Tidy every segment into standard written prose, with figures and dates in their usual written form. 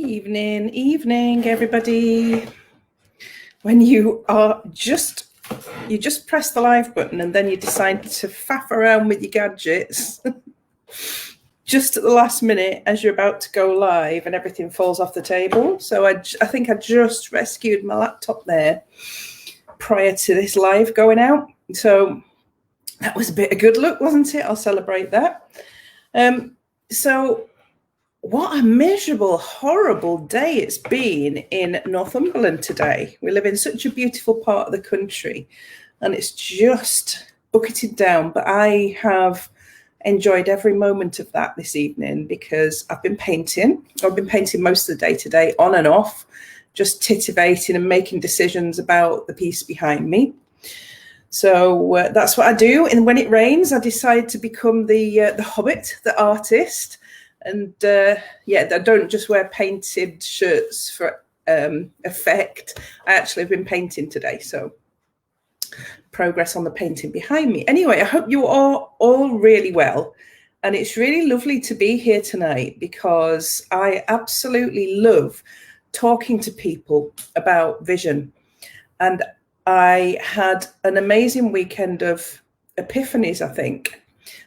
Evening, everybody. When you just press the live button and then you decide to faff around with your gadgets just at the last minute as you're about to go live and everything falls off the table. So I think I just rescued my laptop there prior to this live going out. So that was a bit of good luck, wasn't it? I'll celebrate that. So what a miserable, horrible day it's been in Northumberland today. We live in such a beautiful part of the country and it's just bucketed down. But I have enjoyed every moment of that this evening because I've been painting. I've been painting most of the day today, on and off, just titivating and making decisions about the piece behind me. So that's what I do. And when it rains, I decide to become the hobbit, the artist. And I don't just wear painted shirts for effect. I actually have been painting today, so progress on the painting behind me. Anyway, I hope you are all really well. And it's really lovely to be here tonight because I absolutely love talking to people about vision. And I had an amazing weekend of epiphanies, I think.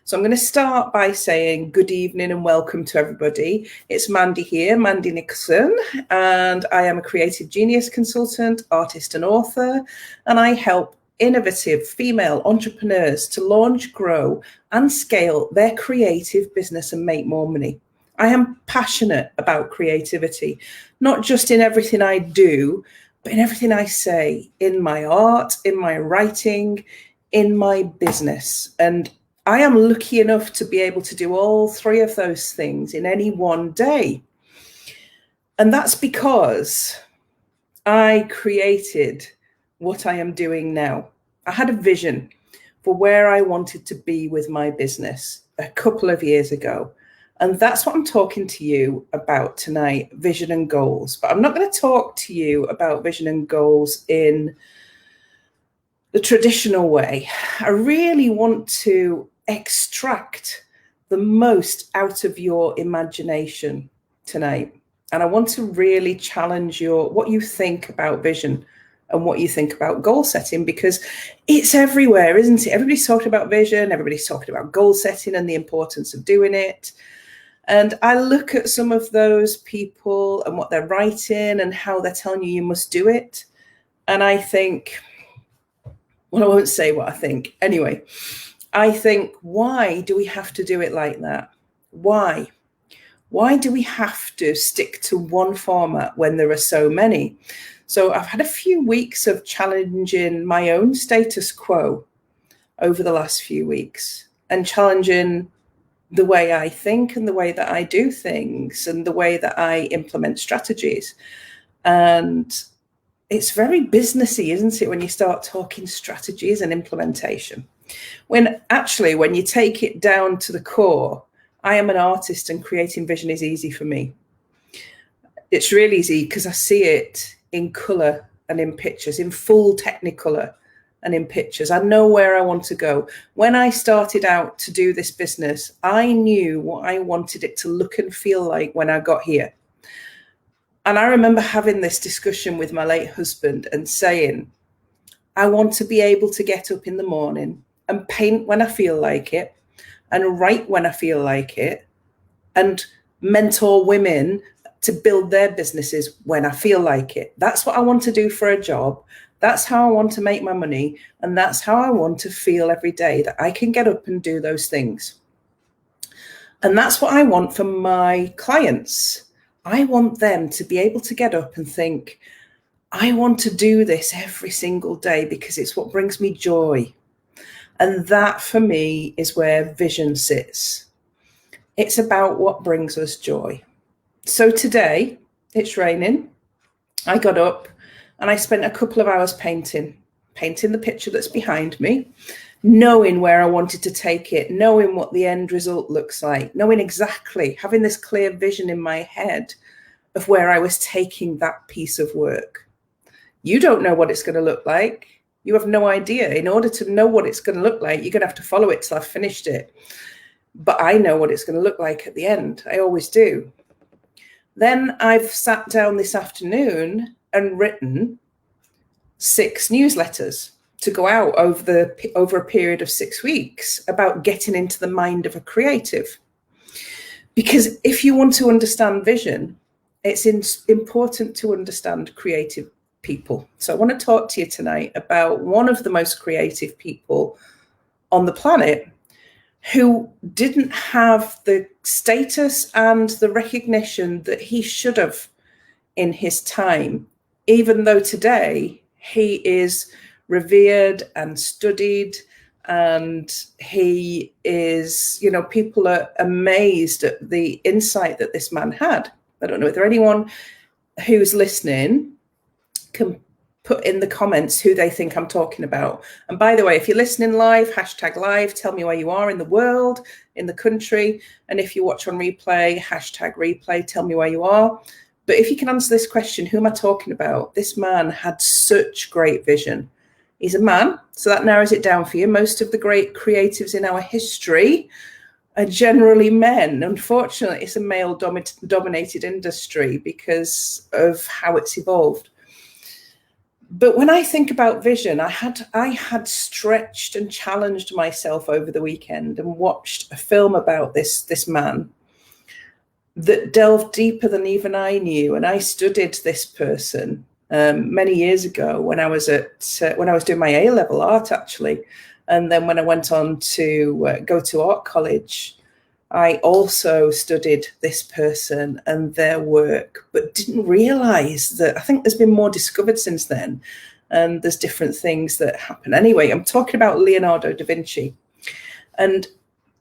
So I'm going to start by saying good evening and welcome to everybody. It's Mandy here, Mandy Nicholson, and I am a creative genius consultant, artist and author, and I help innovative female entrepreneurs to launch, grow and scale their creative business and make more money. I am passionate about creativity, not just in everything I do, but in everything I say, in my art, in my writing, in my business. And I am lucky enough to be able to do all three of those things in any one day. And that's because I created what I am doing now. I had a vision for where I wanted to be with my business a couple of years ago. And that's what I'm talking to you about tonight, vision and goals. But I'm not going to talk to you about vision and goals in the traditional way. I really want to extract the most out of your imagination tonight. And I want to really challenge what you think about vision and what you think about goal setting, because it's everywhere, isn't it? Everybody's talking about vision, everybody's talking about goal setting and the importance of doing it. And I look at some of those people and what they're writing and how they're telling you must do it. And I think, well, I won't say what I think. Anyway, I think, why do we have to do it like that? Why? Why do we have to stick to one format when there are so many? So I've had a few weeks of challenging my own status quo over the last few weeks and challenging the way I think and the way that I do things and the way that I implement strategies. And it's very businessy, isn't it, when you start talking strategies and implementation? When actually, when you take it down to the core, I am an artist and creating vision is easy for me. It's really easy because I see it in colour and in pictures, in full technicolor and in pictures. I know where I want to go. When I started out to do this business, I knew what I wanted it to look and feel like when I got here. And I remember having this discussion with my late husband and saying, I want to be able to get up in the morning and paint when I feel like it and write when I feel like it and mentor women to build their businesses when I feel like it. That's what I want to do for a job. That's how I want to make my money. And that's how I want to feel every day, that I can get up and do those things. And that's what I want for my clients. I want them to be able to get up and think, I want to do this every single day because it's what brings me joy. And that for me is where vision sits. It's about what brings us joy. So today it's raining. I got up and I spent a couple of hours painting the picture that's behind me, knowing where I wanted to take it, knowing what the end result looks like, knowing exactly, having this clear vision in my head of where I was taking that piece of work. You don't know what it's going to look like. You have no idea. In order to know what it's going to look like, you're going to have to follow it till I've finished it. But I know what it's going to look like at the end. I always do. Then I've sat down this afternoon and written 6 newsletters to go out over a period of 6 weeks about getting into the mind of a creative. Because if you want to understand vision, it's important to understand creative people. So I want to talk to you tonight about one of the most creative people on the planet who didn't have the status and the recognition that he should have in his time, even though today he is revered and studied, and he is, you know, people are amazed at the insight that this man had. I don't know if there anyone who's listening can put in the comments who they think I'm talking about. And by the way, if you're listening live, hashtag live, tell me where you are in the world, in the country. And if you watch on replay, hashtag replay, tell me where you are. But if you can answer this question, who am I talking about? This man had such great vision. He's a man, so that narrows it down for you. Most of the great creatives in our history are generally men. Unfortunately, it's a male-dominated industry because of how it's evolved. But when I think about vision, I had stretched and challenged myself over the weekend and watched a film about this man that delved deeper than even I knew. And I studied this person many years ago when I was doing my A-level art, actually. And then when I went on to go to art college, I also studied this person and their work, but didn't realize that I think there's been more discovered since then. And there's different things that happen. Anyway, I'm talking about Leonardo da Vinci and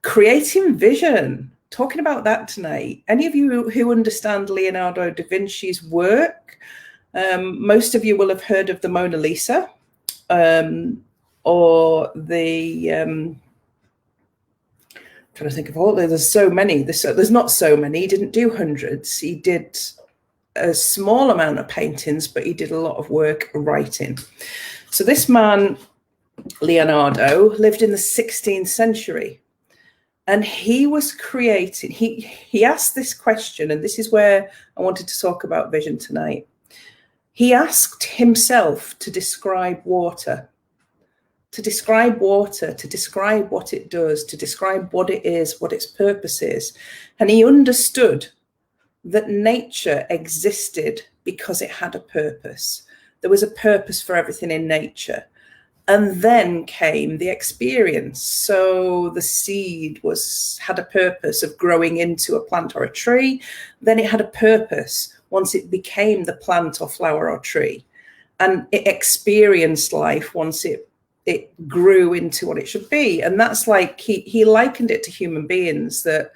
creating vision. Talking about that tonight. Any of you who understand Leonardo da Vinci's work, most of you will have heard of the Mona Lisa, or the trying to think of all. There's so many. There's not so many. He didn't do hundreds. He did a small amount of paintings, but he did a lot of work writing. So this man, Leonardo, lived in the 16th century. And he was creating, he asked this question, and this is where I wanted to talk about vision tonight. He asked himself to describe water, to describe what it does, to describe what it is, what its purpose is. And he understood that nature existed because it had a purpose. There was a purpose for everything in nature. And then came the experience. So the seed had a purpose of growing into a plant or a tree. Then it had a purpose once it became the plant or flower or tree. And it experienced life once it grew into what it should be. And that's like, he likened it to human beings, that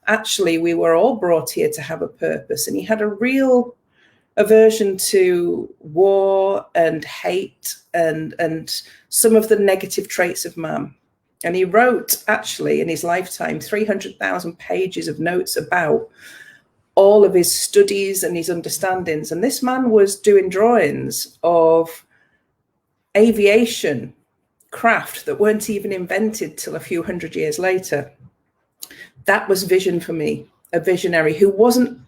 actually we were all brought here to have a purpose. And he had a real aversion to war and hate and some of the negative traits of man. And he wrote, actually, in his lifetime, 300,000 pages of notes about all of his studies and his understandings. And this man was doing drawings of aviation craft that weren't even invented till a few hundred years later. That was vision for me, a visionary who wasn't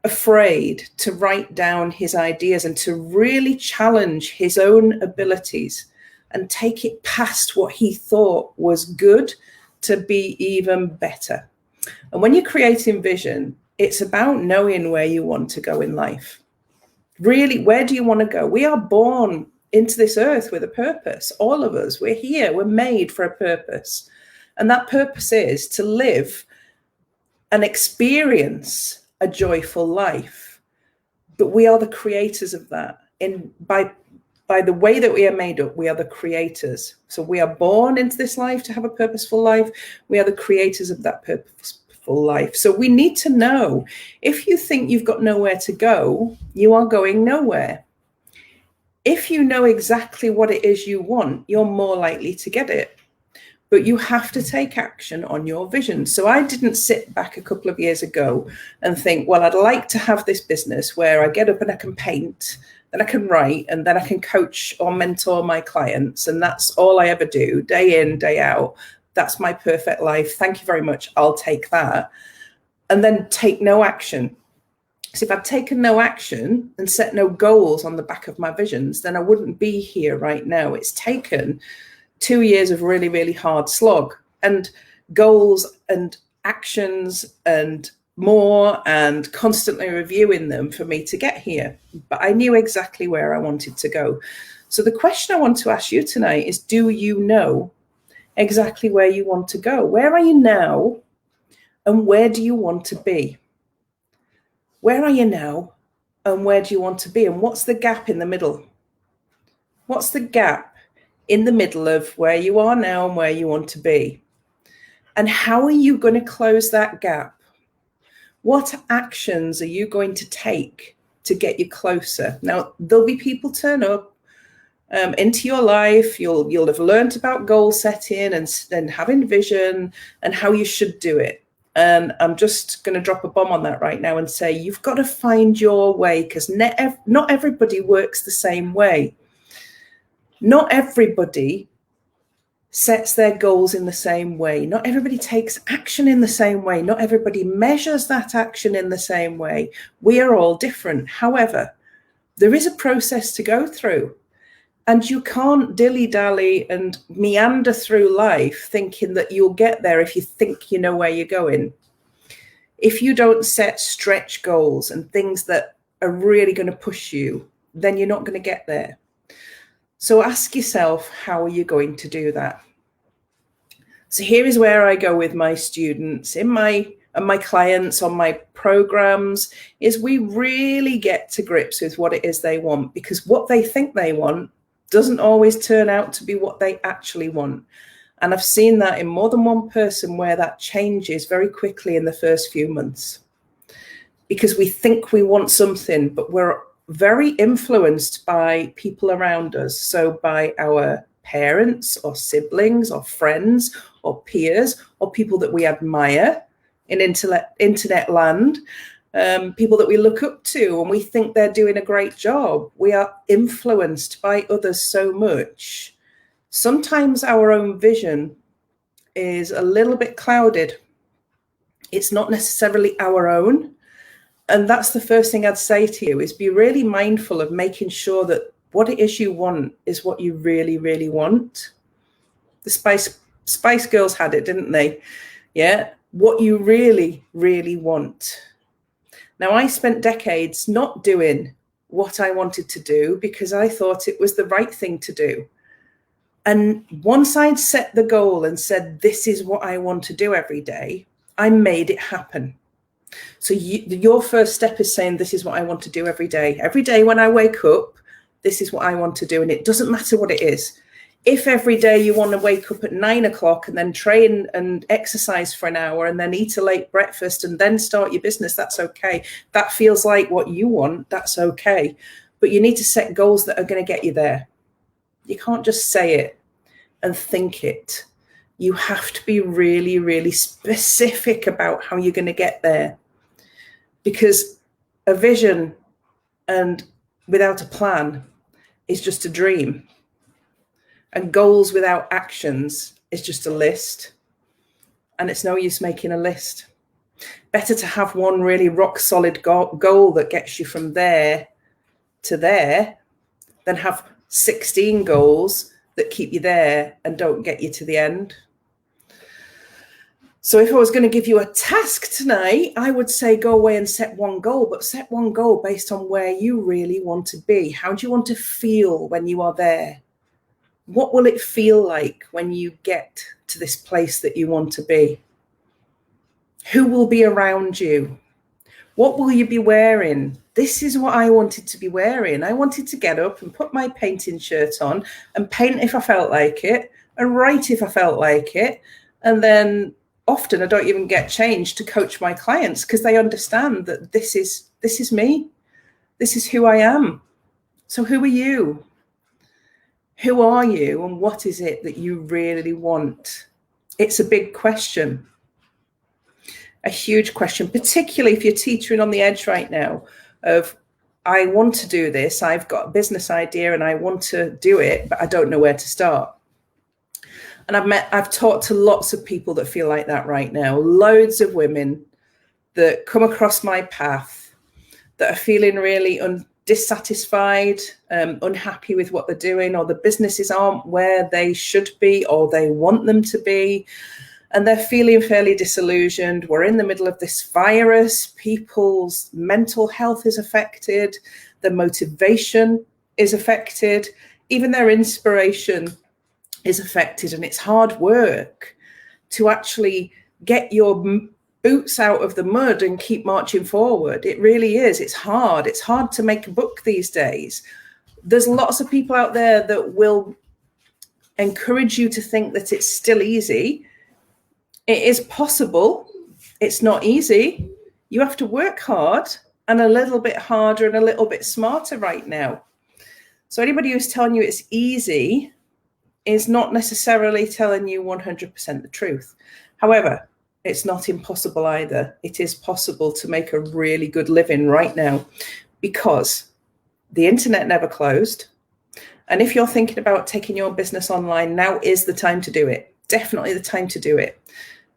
afraid to write down his ideas and to really challenge his own abilities and take it past what he thought was good to be even better. And when you're creating vision, it's about knowing where you want to go in life. Really, where do you want to go? We are born into this earth with a purpose. All of us, we're here, we're made for a purpose. And that purpose is to live and experience a joyful life. But we are the creators of that. By the way that we are made up, we are the creators. So we are born into this life to have a purposeful life. We are the creators of that purposeful life. So we need to know, if you think you've got nowhere to go, you are going nowhere. If you know exactly what it is you want, you're more likely to get it. But you have to take action on your vision. So I didn't sit back a couple of years ago and think, well, I'd like to have this business where I get up and I can paint, then I can write, and then I can coach or mentor my clients. And that's all I ever do, day in, day out. That's my perfect life. Thank you very much. I'll take that. And then take no action. So if I'd taken no action and set no goals on the back of my visions, then I wouldn't be here right now. It's taken 2 years of really, really hard slog, and goals and actions and more, and constantly reviewing them for me to get here. But I knew exactly where I wanted to go. So the question I want to ask you tonight is, do you know exactly where you want to go? Where are you now, and where do you want to be? Where are you now, and where do you want to be? And what's the gap in the middle? What's the gap in the middle of where you are now and where you want to be? And how are you going to close that gap? What actions are you going to take to get you closer? Now, there'll be people turn up into your life. You'll have learned about goal setting and having vision and how you should do it. And I'm just going to drop a bomb on that right now and say, you've got to find your way, because not everybody works the same way. Not everybody sets their goals in the same way. Not everybody takes action in the same way. Not everybody measures that action in the same way. We are all different. However, there is a process to go through, and you can't dilly-dally and meander through life thinking that you'll get there if you think you know where you're going. If you don't set stretch goals and things that are really going to push you, then you're not going to get there. So ask yourself, how are you going to do that? So here is where I go with my students and my clients on my programs, is we really get to grips with what it is they want, because what they think they want doesn't always turn out to be what they actually want. And I've seen that in more than one person, where that changes very quickly in the first few months, because we think we want something, but we're very influenced by people around us. So by our parents or siblings or friends or peers or people that we admire in internet land, people that we look up to and we think they're doing a great job. We are influenced by others so much. Sometimes our own vision is a little bit clouded. It's not necessarily our own. And that's the first thing I'd say to you, is be really mindful of making sure that what it is you want is what you really, really want. The Spice Girls had it, didn't they? Yeah, what you really, really want. Now, I spent decades not doing what I wanted to do because I thought it was the right thing to do. And once I'd set the goal and said, this is what I want to do every day, I made it happen. So your first step is saying, this is what I want to do every day. Every day when I wake up, this is what I want to do. And it doesn't matter what it is. If every day you want to wake up at 9 o'clock and then train and exercise for an hour and then eat a late breakfast and then start your business, that's okay. That feels like what you want, that's okay. But you need to set goals that are going to get you there. You can't just say it and think it. You have to be really, really specific about how you're going to get there. Because a vision and without a plan is just a dream. And goals without actions is just a list. And it's no use making a list. Better to have one really rock solid goal that gets you from there to there than have 16 goals that keep you there and don't get you to the end. So if I was going to give you a task tonight, I would say go away and set one goal, but set one goal based on where you really want to be. How do you want to feel when you are there? What will it feel like when you get to this place that you want to be? Who will be around you? What will you be wearing? This is what I wanted to be wearing. I wanted to get up and put my painting shirt on and paint if I felt like it and write if I felt like it. And then often I don't even get changed to coach my clients because they understand that this is me. This is who I am. So who are you? Who are you and what is it that you really want? It's a big question. A huge question, particularly if you're teetering on the edge right now of, I want to do this, I've got a business idea and I want to do it, but I don't know where to start. And I've talked to lots of people that feel like that right now, loads of women that come across my path that are feeling really dissatisfied, unhappy with what they're doing, or the businesses aren't where they should be or they want them to be, and they're feeling fairly disillusioned. We're in the middle of this virus. People's mental health is affected. Their motivation is affected. Even their inspiration is affected. And it's hard work to actually get your boots out of the mud and keep marching forward. It really is. It's hard. It's hard to make a book these days. There's lots of people out there that will encourage you to think that it's still easy. It is possible. It's not easy. You have to work hard, and a little bit harder and a little bit smarter right now. So anybody who's telling you it's easy is not necessarily telling you 100% the truth. However, it's not impossible either. It is possible to make a really good living right now, because the internet never closed. And if you're thinking about taking your business online, now is the time to do it. Definitely the time to do it.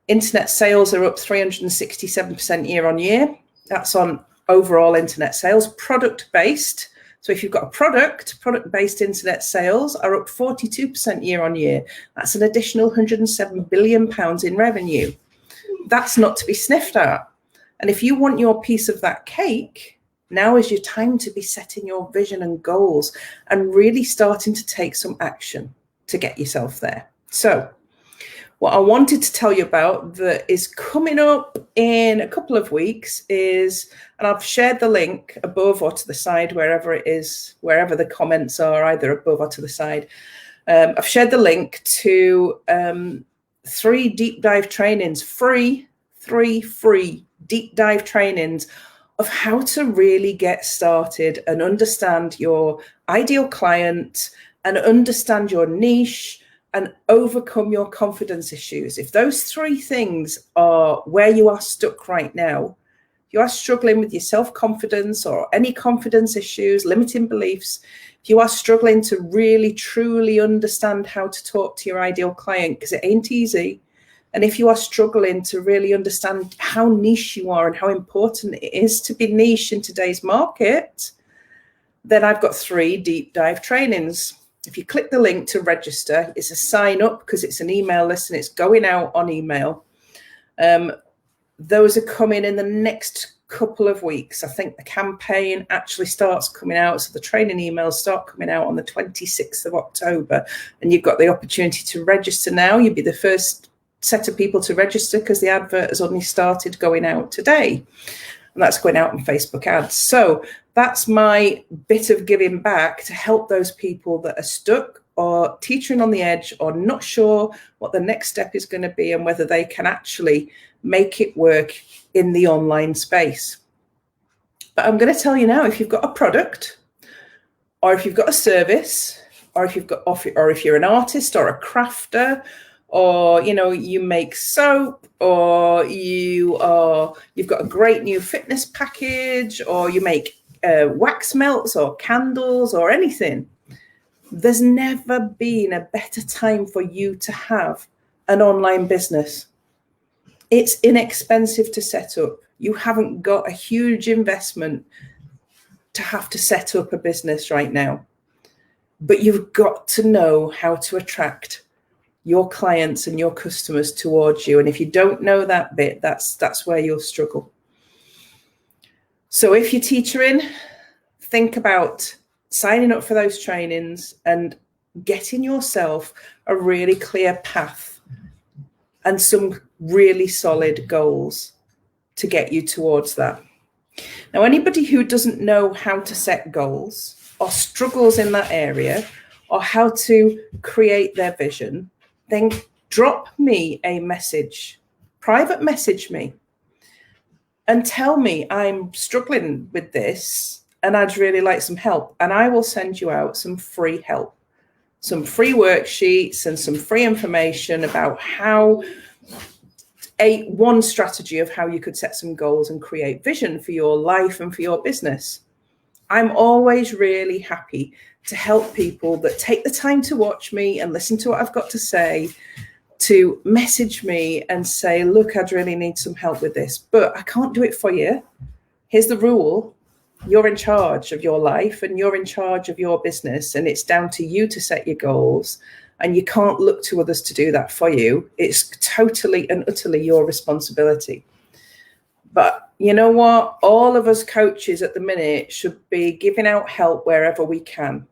Internet sales are up 367% year on year. That's on overall internet sales. Product-based, so if you've got a product-based internet sales are up 42% year on year. That's an additional £107 billion in revenue. That's not to be sniffed at. And if you want your piece of that cake, now is your time to be setting your vision and goals and really starting to take some action to get yourself there. So what I wanted to tell you about that is coming up in a couple of weeks is, and I've shared the link above or to the side, wherever it is, wherever the comments are, either above or to the side. I've shared the link to 3 deep dive trainings, three free deep dive trainings of how to really get started and understand your ideal client and understand your niche and overcome your confidence issues. If those 3 things are where you are stuck right now, you are struggling with your self-confidence or any confidence issues, limiting beliefs, if you are struggling to really, truly understand how to talk to your ideal client, because it ain't easy, and if you are struggling to really understand how niche you are and how important it is to be niche in today's market, then I've got 3 deep dive trainings. If you click the link to register, it's a sign up because it's an email list and it's going out on email. Those are coming in the next couple of weeks. I think the campaign actually starts coming out. So the training emails start coming out on the 26th of October. And you've got the opportunity to register now. You'll be the first set of people to register because the advert has only started going out today. And that's going out on Facebook ads. So that's my bit of giving back to help those people that are stuck or teetering on the edge or not sure what the next step is going to be and whether they can actually make it work in the online space. But I'm going to tell you now, if you've got a product or if you've got a service or if you're an artist or a crafter, or you make soap, or you've got a great new fitness package, or you make wax melts or candles or anything, there's never been a better time for you to have an online business. It's inexpensive to set up. You haven't got a huge investment to have to set up a business right now, but you've got to know how to attract your clients and your customers towards you. And if you don't know that bit, that's where you'll struggle. So if you're teetering, think about signing up for those trainings and getting yourself a really clear path and some really solid goals to get you towards that. Now, anybody who doesn't know how to set goals or struggles in that area or how to create their vision, then drop me a message, private message me, and tell me I'm struggling with this and I'd really like some help. And I will send you out some free help, some free worksheets and some free information about how one strategy of how you could set some goals and create vision for your life and for your business. I'm always really happy to help people that take the time to watch me and listen to what I've got to say, to message me and say, look, I'd really need some help with this, but I can't do it for you. Here's the rule. you're in charge of your life and you're in charge of your business, and it's down to you to set your goals, and you can't look to others to do that for you. It's totally and utterly your responsibility. But you know what? All of us coaches at the minute should be giving out help wherever we can,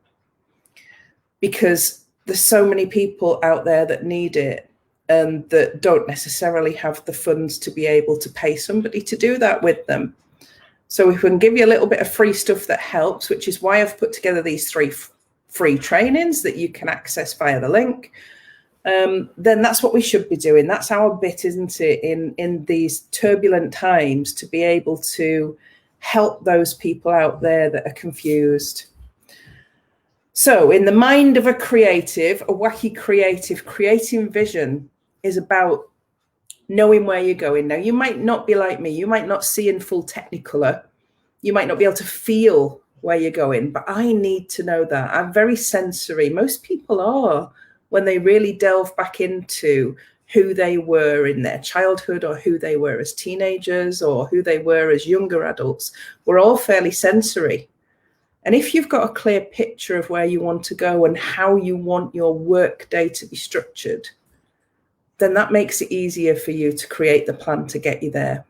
because there's so many people out there that need it and that don't necessarily have the funds to be able to pay somebody to do that with them. So if we can give you a little bit of free stuff that helps, which is why I've put together these 3 free trainings that you can access via the link, then that's what we should be doing. That's our bit, isn't it, in these turbulent times, to be able to help those people out there that are confused. So in the mind of a creative, a wacky creative, creating vision is about knowing where you're going. Now, you might not be like me. You might not see in full technicolor. You might not be able to feel where you're going, but I need to know that. I'm very sensory. Most people are, when they really delve back into who they were in their childhood, or who they were as teenagers, or who they were as younger adults. We're all fairly sensory. And if you've got a clear picture of where you want to go and how you want your work day to be structured, then that makes it easier for you to create the plan to get you there.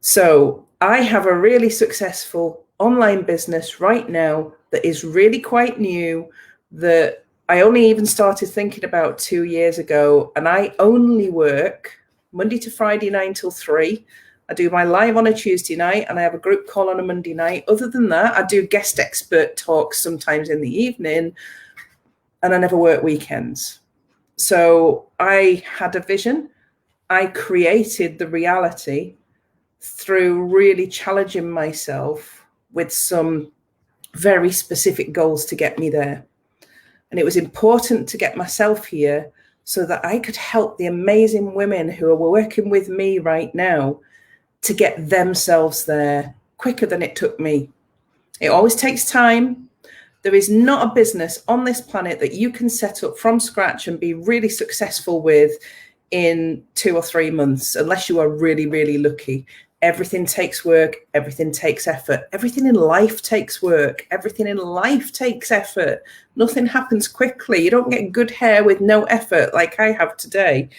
So I have a really successful online business right now that is really quite new, that I only even started thinking about 2 years ago. And I only work Monday to Friday, 9 till 3. I do my live on a Tuesday night, and I have a group call on a Monday night. Other than that, I do guest expert talks sometimes in the evening, and I never work weekends. So I had a vision. I created the reality through really challenging myself with some very specific goals to get me there. And it was important to get myself here so that I could help the amazing women who are working with me right now to get themselves there quicker than it took me. It always takes time. There is not a business on this planet that you can set up from scratch and be really successful with in 2 or 3 months, unless you are really, really lucky. Everything takes work. Everything takes effort. Everything in life takes work. Everything in life takes effort. Nothing happens quickly. You don't get good hair with no effort like I have today.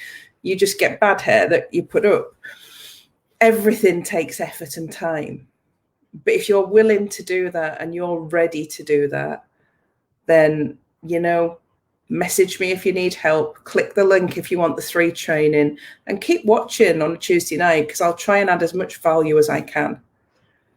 You just get bad hair that you put up. Everything takes effort and time. But if you're willing to do that and you're ready to do that, then, message me if you need help. Click the link if you want the 3 training, and keep watching on a Tuesday night, because I'll try and add as much value as I can.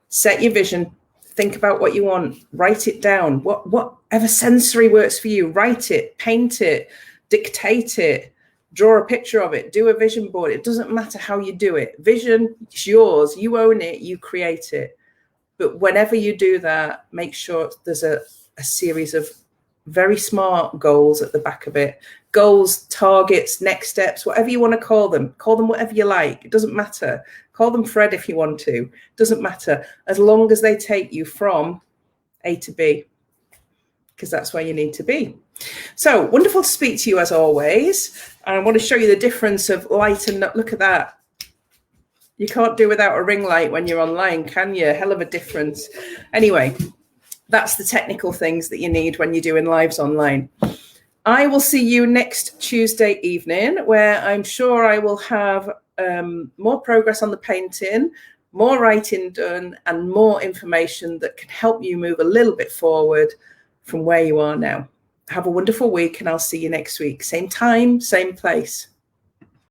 Set your vision. Think about what you want. Write it down. Whatever sensory works for you. Write it, paint it, dictate it, draw a picture of it, do a vision board. It doesn't matter how you do it. Vision is yours. You own it. You create it. But whenever you do that, make sure there's a series of very smart goals at the back of it. Goals, targets, next steps, whatever you want to call them. Call them whatever you like. It doesn't matter. Call them Fred if you want to. It doesn't matter. As long as they take you from A to B, because that's where you need to be. So wonderful to speak to you as always. And I want to show you the difference of light and look at that. You can't do without a ring light when you're online, can you? Hell of a difference. Anyway, that's the technical things that you need when you're doing lives online. I will see you next Tuesday evening, where I'm sure I will have more progress on the painting, more writing done, and more information that can help you move a little bit forward from where you are now. Have a wonderful week, and I'll see you next week. Same time, same place.